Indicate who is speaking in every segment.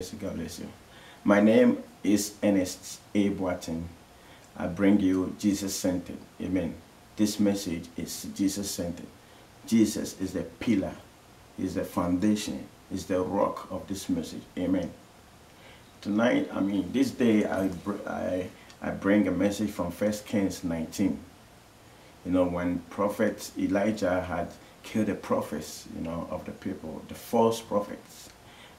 Speaker 1: God bless you. My name is Ernest A. Boateng. I bring you Jesus Centered. Amen. This message is Jesus Centered. Jesus is the pillar, is the foundation, is the rock of this message. Amen. Tonight, this day, I bring a message from 1 Kings 19. When Prophet Elijah had killed the prophets, of the people, the false prophets.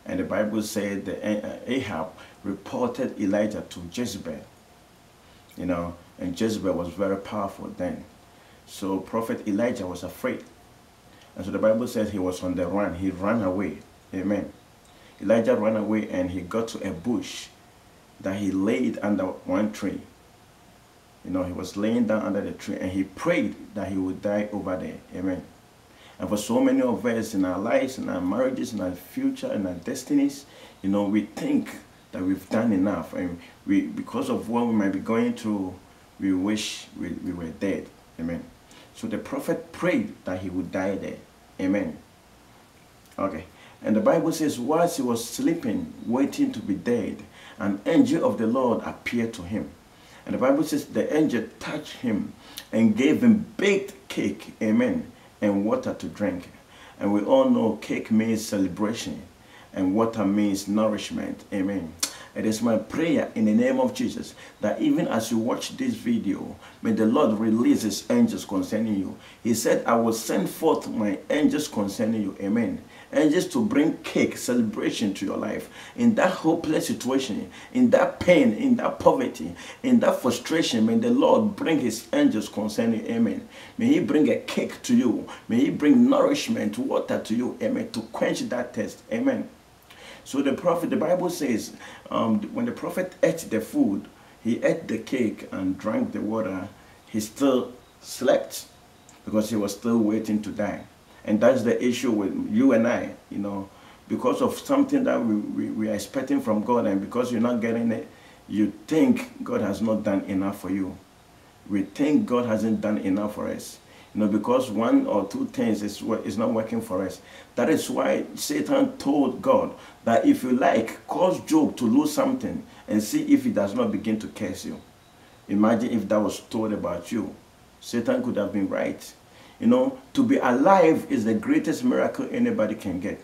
Speaker 1: And the Bible said that Ahab reported Elijah to Jezebel. And Jezebel was very powerful then. So Prophet Elijah was afraid. And so the Bible says he was on the run. He ran away. Amen. Elijah ran away and he got to a bush that he laid under one tree. He was laying down under the tree and he prayed that he would die over there. Amen. And for so many of us in our lives, in our marriages, in our future, in our destinies, we think that we've done enough. And because of what we might be going through, we wish we were dead. Amen. So the prophet prayed that he would die there. Amen. Okay. And the Bible says, whilst he was sleeping, waiting to be dead, an angel of the Lord appeared to him. And the Bible says the angel touched him and gave him baked cake. Amen. And water to drink. And we all know cake means celebration and water means nourishment. Amen. It is my prayer in the name of Jesus that even as you watch this video, may the Lord release his angels concerning you. He said, I will send forth my angels concerning you. Amen. Angels to bring cake, celebration to your life. In that hopeless situation, in that pain, in that poverty, in that frustration, may the Lord bring his angels concerning you. Amen. May he bring a cake to you. May he bring nourishment, water to you. Amen. To quench that thirst. Amen. So the Bible says, when the prophet ate the food, he ate the cake and drank the water, he still slept because he was still waiting to die. And that's the issue with you and I, because of something that we are expecting from God, and because you're not getting it, you think God has not done enough for you. We think God hasn't done enough for us. Because one or two things is not working for us. That is why Satan told God that if you like, cause Job to lose something and see if he does not begin to curse you. Imagine if that was told about you. Satan could have been right. To be alive is the greatest miracle anybody can get.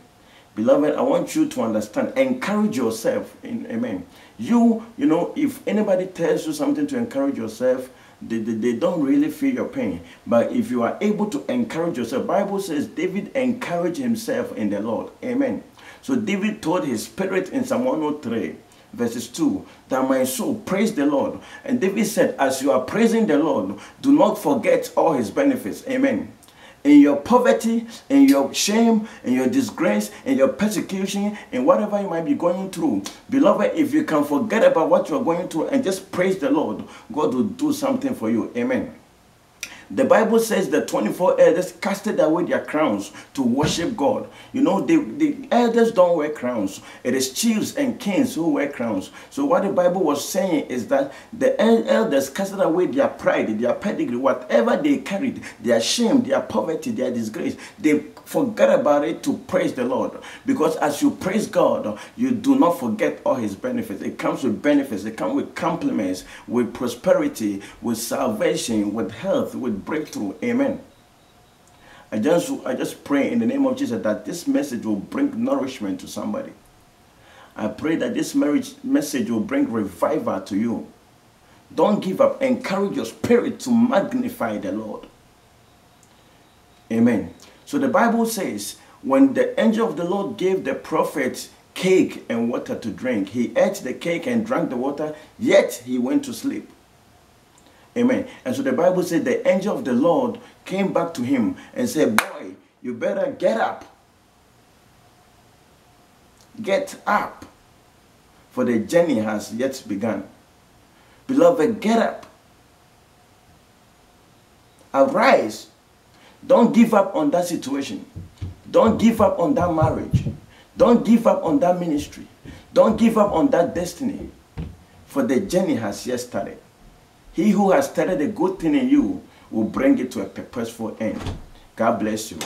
Speaker 1: Beloved, I want you to understand. Encourage yourself. Amen. If anybody tells you something to encourage yourself, they don't really feel your pain. But if you are able to encourage yourself, the Bible says David encouraged himself in the Lord. Amen. So David told his spirit in Psalm 103, verses 2, that my soul praise the Lord. And David said, as you are praising the Lord, do not forget all his benefits. Amen. In your poverty, in your shame, in your disgrace, in your persecution, in whatever you might be going through, beloved, if you can forget about what you are going through and just praise the Lord, God will do something for you. Amen. The Bible says the 24 elders casted away their crowns to worship God. The elders don't wear crowns. It is chiefs and kings who wear crowns. So what the Bible was saying is that the elders casted away their pride, their pedigree, whatever they carried, their shame, their poverty, their disgrace. They forgot about it to praise the Lord. Because as you praise God, you do not forget all his benefits. It comes with benefits. It comes with compliments, with prosperity, with salvation, with health, with breakthrough. Amen. I just pray in the name of Jesus that this message will bring nourishment to somebody. I pray that this message will bring revival to you. Don't give up. Encourage your spirit to magnify the Lord. Amen. So the Bible says, when the angel of the Lord gave the prophet cake and water to drink, he ate the cake and drank the water, yet he went to sleep. Amen. And so the Bible said the angel of the Lord came back to him and said, boy, you better get up. Get up. For the journey has yet begun. Beloved, get up. Arise. Don't give up on that situation. Don't give up on that marriage. Don't give up on that ministry. Don't give up on that destiny. For the journey has yet started. He who has started a good thing in you will bring it to a purposeful end. God bless you.